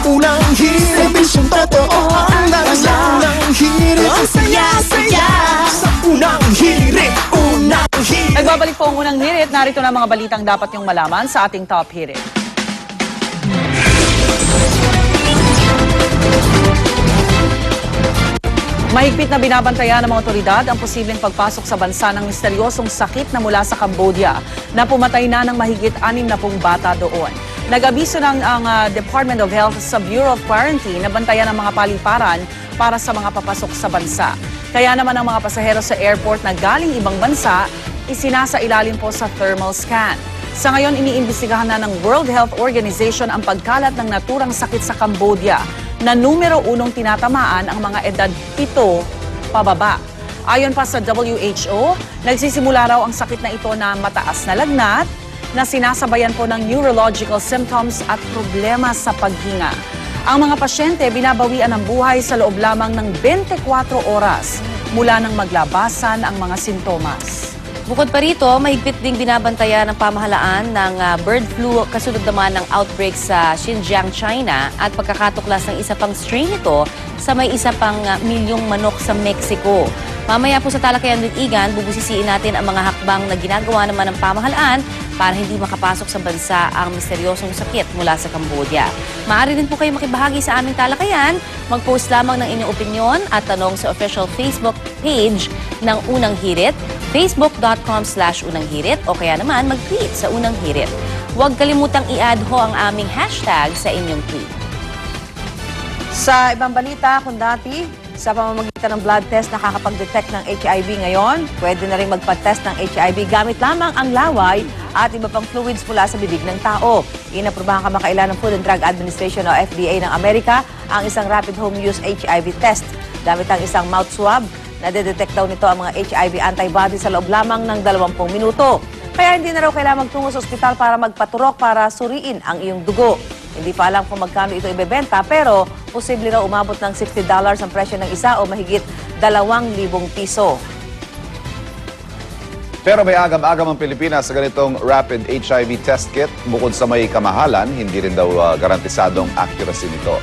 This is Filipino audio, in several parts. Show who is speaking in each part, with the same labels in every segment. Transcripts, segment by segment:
Speaker 1: unang hirit, serbisyong totoo ang unang hirit. Ang saya-saya sa unang hirit, unang hirit.
Speaker 2: Nagbabalik po ang unang hirit. Narito na mga balitang dapat niyong malaman sa ating top hirit. Mahigpit na binabantayan ng mga otoridad ang posibleng pagpasok sa bansa ng misteryosong sakit na mula sa Cambodia na pumatay na ng mahigit 60 bata doon. Nag-abiso ng ang Department of Health sa Bureau of Quarantine na bantayan ang mga paliparan para sa mga papasok sa bansa. Kaya naman ang mga pasahero sa airport na galing ibang bansa, isinasailalim po sa thermal scan. Sa ngayon, iniimbestigahan na ng World Health Organization ang pagkalat ng naturang sakit sa Cambodia na numero 1 tinatamaan ang mga edad 7 pababa. Ayon pa sa WHO, nagsisimula raw ang sakit na ito na mataas na lagnat, na sinasabayan po ng neurological symptoms at problema sa paghinga. Ang mga pasyente binabawian ng buhay sa loob lamang ng 24 oras mula nang maglabasan ang mga sintomas.
Speaker 3: Bukod pa rito, mahigpit ding binabantayan ng pamahalaan ng bird flu kasunod naman ng outbreak sa Xinjiang, China at pagkakatuklas ng isa pang strain nito sa may isa pang milyong manok sa Mexico. Mamaya po sa Talakayan Igan, bubusisiin natin ang mga hakbang na ginagawa naman ng pamahalaan para hindi makapasok sa bansa ang misteryosong sakit mula sa Cambodia. Maaari rin po kayo makibahagi sa aming talakayan. Mag-post lamang ng inyong opinyon at tanong sa official Facebook page ng Unang Hirit, facebook.com/unanghirit o kaya naman mag-tweet sa Unang Hirit. Huwag kalimutang i-add ho ang aming hashtag sa inyong tweet.
Speaker 4: Sa ibang balita, kung dati sa pamamagitan ng blood test nakakapag-detect ng HIV ngayon, pwede na rin magpa-test ng HIV gamit lamang ang laway at iba pang fluids mula sa bibig ng tao. Inaprubahan kamakailan ng Food and Drug Administration o FDA ng Amerika ang isang rapid home use HIV test. Gamit ang isang mouth swab, nadedetect daw nito ang mga HIV antibodies sa loob lamang ng 20 minuto. Kaya hindi na raw kailangan magtungo sa ospital para magpaturok para suriin ang iyong dugo. Hindi pa alam kung magkano ito ibebenta pero posible raw umabot ng $60 ang presyo ng isa o mahigit 2,000 piso.
Speaker 5: Pero may agam-agam ang Pilipinas sa ganitong rapid HIV test kit. Bukod sa may kamahalan, hindi rin daw garantisadong accuracy nito.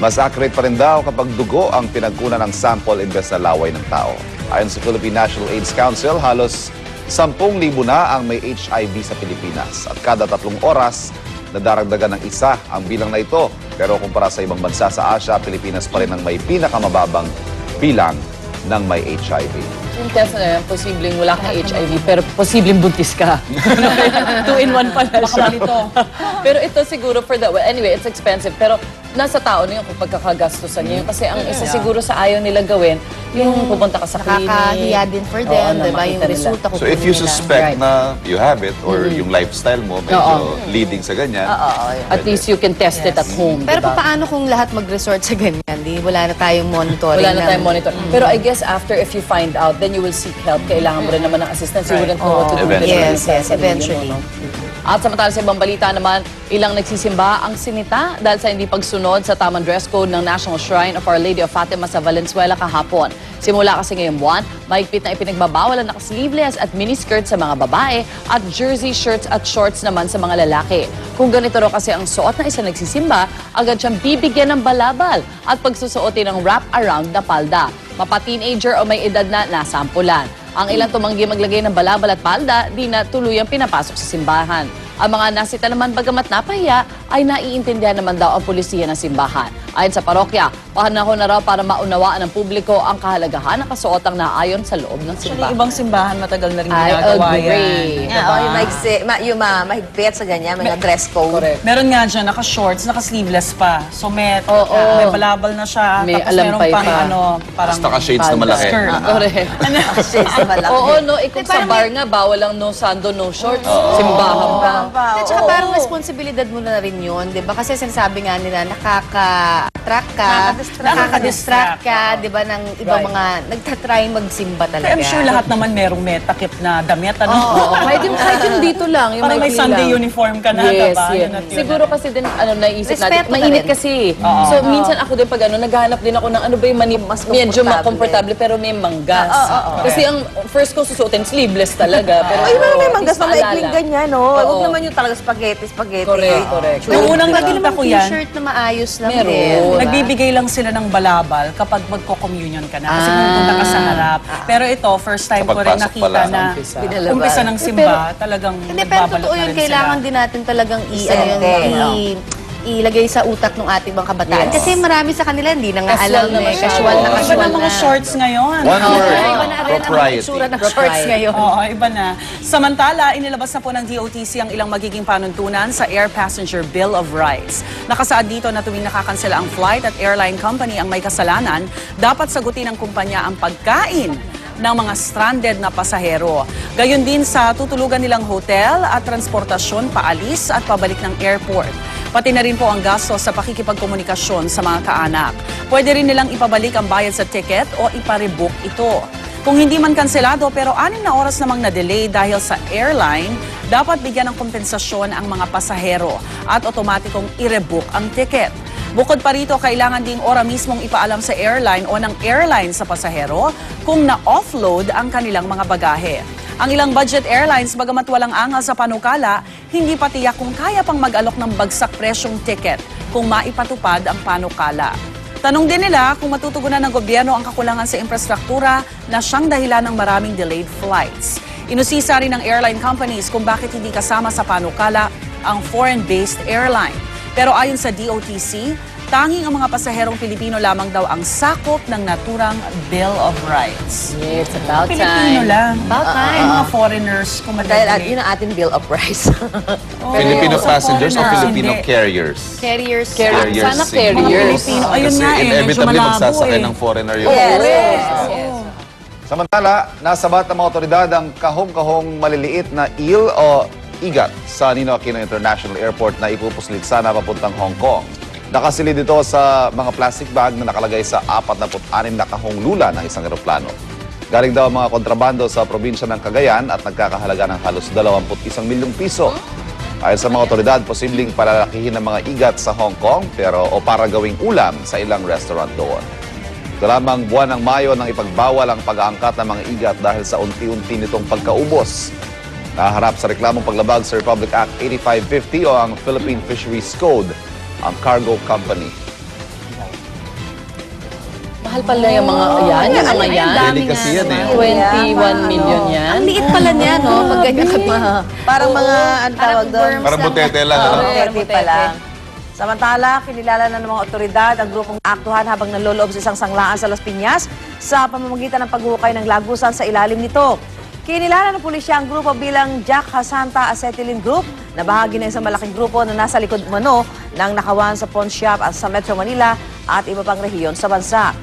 Speaker 5: Mas accurate pa rin daw kapag dugo ang pinagkunan ng sample imbes na laway ng tao. Ayon sa Philippine National AIDS Council, halos 10,000 na ang may HIV sa Pilipinas. At kada 3 oras, nadaragdagan ng isa ang bilang na ito. Pero kumpara sa ibang bansa sa Asia, Pilipinas pa rin ang may pinakamababang bilang ng may HIV.
Speaker 2: Yung test na yan, posibleng wala kang HIV, pero posibleng buntis ka. 2-in-1 pala siya. Pero ito siguro for the, well, anyway, it's expensive, pero nasa tao na yun kung pagkakagastusan niya. Kasi ang isa siguro sa ayaw nila gawin, yung pupunta ka sa clinic.
Speaker 3: Nakakahiya din for them, diba? Yung resulta ko.
Speaker 6: So if you suspect na you have it or yung lifestyle mo medyo leading sa ganyan,
Speaker 2: At least you can test it at home.
Speaker 3: Pero
Speaker 2: diba?
Speaker 3: paano kung lahat mag-resort sa ganyan? Wala na tayong monitoring.
Speaker 2: Wala na tayong monitor. Pero I guess after, if you find out, then you will seek help. Kailangan mo rin naman ng assistance. You wouldn't know what to do.
Speaker 6: Eventually.
Speaker 3: Yes, eventually.
Speaker 2: At samantala sa ibang balita naman, ilang nagsisimba ang sinita dahil sa hindi pagsunod sa tamang dress code ng National Shrine of Our Lady of Fatima sa Valenzuela kahapon. Simula kasi ngayong buwan, mahigpit na ipinagbabawal ang naka-sleeveless at miniskirt sa mga babae at jersey shirts at shorts naman sa mga lalaki. Kung ganito raw kasi ang suot na isa nagsisimba, agad siyang bibigyan ng balabal at pagsusuotin ng wrap-around na palda. Mapa-teenager o may edad na nasampulan. Ang ilang tumanggi maglagay ng balabal at palda, di na tuluyang pinapasok sa simbahan. Ang mga nasita naman bagamat napahiya, ay naiintindihan naman daw ang pulisiya ng simbahan. Ayon sa parokya, panahon na raw para maunawaan ng publiko ang kahalagahan ng kasuotang naayon sa loob ng
Speaker 7: Actually,
Speaker 2: simbahan.
Speaker 7: ibang simbahan matagal na rin
Speaker 2: I
Speaker 7: ginagawa
Speaker 2: agree.
Speaker 7: yan.
Speaker 4: Yeah, yung mahigpit sa ganyan, may dress code.
Speaker 2: Correct.
Speaker 7: Meron nga dyan, naka-shorts, naka-sleeveless pa. So may balabal na siya.
Speaker 2: May
Speaker 7: tapos meron
Speaker 2: alampay
Speaker 7: pang
Speaker 2: pa.
Speaker 7: parang
Speaker 6: Basta ka-shades na malaki.
Speaker 7: skirt.
Speaker 2: Correct.
Speaker 4: Shades na malaki.
Speaker 2: Oo, no, kung sa bar nga, bawal lang no sando, no shorts. Simbahan pa.
Speaker 3: At saka parang responsibilidad mo na rin yun, di ba? Kasi sinasabi nga nila, nakaka-attract ka, nakaka-distract ka, di ba, ng ibang mga nagtatry magsimba talaga.
Speaker 7: I'm sure lahat naman merong may takip na damit. Ano?
Speaker 2: Kahit yung dito lang, yung
Speaker 7: Parang may
Speaker 2: maikli
Speaker 7: Sunday
Speaker 2: lang.
Speaker 7: uniform ka na,
Speaker 2: Yes,
Speaker 7: diba?
Speaker 2: yes.
Speaker 7: Yun at yun.
Speaker 2: Siguro kasi din, naisip natin,
Speaker 3: Respeto na
Speaker 2: mainit
Speaker 3: rin.
Speaker 2: kasi. So, minsan ako din pag naghahanap din ako ng ano ba yung
Speaker 4: Mas
Speaker 2: medyo
Speaker 4: komportable.
Speaker 2: komportable pero may manggas. Kasi ang first ko susuotin, sleeveless talaga. Pero,
Speaker 4: Ay, may manggas na
Speaker 2: maalala.
Speaker 4: maikling ganyan, no? Huwag
Speaker 2: Oo.
Speaker 4: naman naman yung talaga spaghetti.
Speaker 7: Correct. Nung unang nakita ko yan,
Speaker 3: T-shirt na maayos lang
Speaker 7: meron.
Speaker 3: din.
Speaker 7: Nagbibigay lang sila ng balabal kapag magko-communion ka na. Kasi pupunta ka sa harap. Pero ito, first time ko
Speaker 6: Kapag
Speaker 7: rin
Speaker 6: pasok
Speaker 7: nakita
Speaker 6: pa lang.
Speaker 7: na umpisa ng simba, talagang
Speaker 3: Hindi, pero
Speaker 7: nagbabalot
Speaker 3: totoo
Speaker 7: na
Speaker 3: yun,
Speaker 7: rin
Speaker 3: kailangan
Speaker 7: sila.
Speaker 3: din natin talagang
Speaker 4: Isente,
Speaker 3: ilagay sa utak ng ating mga kabataan.
Speaker 4: Yes.
Speaker 3: Kasi marami sa kanila hindi na nga alam eh. Casual na
Speaker 7: Iba
Speaker 3: casual
Speaker 7: na mga
Speaker 3: na.
Speaker 7: shorts ngayon.
Speaker 6: One word,
Speaker 3: Iba na rin ang
Speaker 6: propriety.
Speaker 3: itsura ng shorts ngayon.
Speaker 7: Oo, iba na. Samantala, inilabas na po ng DOTC ang ilang magiging panuntunan sa Air Passenger Bill of Rights. Nakasaad dito na tuwing nakakansela ang flight at airline company ang may kasalanan, dapat sagutin ng kumpanya ang pagkain ng mga stranded na pasahero. Gayon din sa tutulugan nilang hotel at transportasyon paalis at pabalik ng airport. Pati na rin po ang gasto sa pakikipagkomunikasyon sa mga kaanak. Pwede rin nilang ipabalik ang bayad sa ticket o iparebook ito. Kung hindi man kanselado pero 6 na oras namang na-delay dahil sa airline, dapat bigyan ng kompensasyon ang mga pasahero at otomatikong i-rebook ang ticket. Bukod pa rito, kailangan ding ora mismong ipaalam sa airline o ng airline sa pasahero kung na-offload ang kanilang mga bagahe. Ang ilang budget airlines, bagamat walang angal sa panukala, hindi pa tiyak kung kaya pang mag-alok ng bagsak presyong ticket kung maipatupad ang panukala. Tanong din nila kung matutugunan ng gobyerno ang kakulangan sa infrastruktura na siyang dahilan ng maraming delayed flights. Inusisa rin ng airline companies kung bakit hindi kasama sa panukala ang foreign-based airline. Pero ayon sa DOTC, tanging ang mga pasaherong Pilipino lamang daw ang sakop ng naturang Bill of Rights.
Speaker 3: It's about
Speaker 7: Pilipino
Speaker 3: time.
Speaker 7: lang.
Speaker 3: About time.
Speaker 7: Yung mga foreigners, kung
Speaker 4: Dahil
Speaker 7: madali.
Speaker 4: yun ang ating Bill of Rights.
Speaker 6: Filipino passengers o
Speaker 7: foreigners,
Speaker 6: Filipino
Speaker 7: hindi.
Speaker 6: carriers?
Speaker 3: Carriers.
Speaker 6: Carriers.
Speaker 3: Sana
Speaker 6: Mga
Speaker 7: Mga
Speaker 3: carriers.
Speaker 7: Pilipino. Ayun
Speaker 6: Kasi
Speaker 7: nga eh, medyo
Speaker 6: inevitably
Speaker 7: malabo
Speaker 6: magsasakay
Speaker 7: eh.
Speaker 6: ng foreigner yun.
Speaker 3: Yes.
Speaker 5: Samantala, nasabat ng mga otoridad ang kahong-kahong maliliit na eel o igat sa Ninoy Aquino International Airport na ipupuslit sana papuntang Hong Kong. Nakasilid ito sa mga plastic bag na nakalagay sa 46 na kahong lula ng isang eroplano. Galing daw ang mga kontrabando sa probinsya ng Cagayan at nagkakahalaga ng halos 21 milyong piso. Ayon sa mga otoridad, posibleng palalakihin ng mga igat sa Hong Kong o para gawing ulam sa ilang restaurant doon. Ito lamang buwan ng Mayo nang ipagbawal ang pag-aangkat ng mga igat dahil sa unti-unti nitong pagkaubos. Naharap sa reklamong paglabag sa Republic Act 8550 o ang Philippine Fisheries Code, ang cargo company.
Speaker 8: Mahal pala yung mga yan, yung mga yan.
Speaker 6: Delicacy yan eh.
Speaker 8: 21 million yan.
Speaker 3: Ang liit pala niya, no? Pag ganyan ka pa.
Speaker 4: Parang mga, ano tawag doon?
Speaker 6: Parang butete lang. ano?
Speaker 4: Butete pa lang. Samantala, kinilala na ng mga otoridad ang grupong aktuhan habang naloloob sa isang sanglaan sa Las Piñas sa pamamagitan ng paghukay ng lagusan sa ilalim nito. Kinilala ng pulisya ang grupo bilang Jack Hasanta Acetylene Group na bahagi ng isang malaking grupo na nasa likod umano ng nakawan sa pawn shop at sa Metro Manila at iba pang rehiyon sa bansa.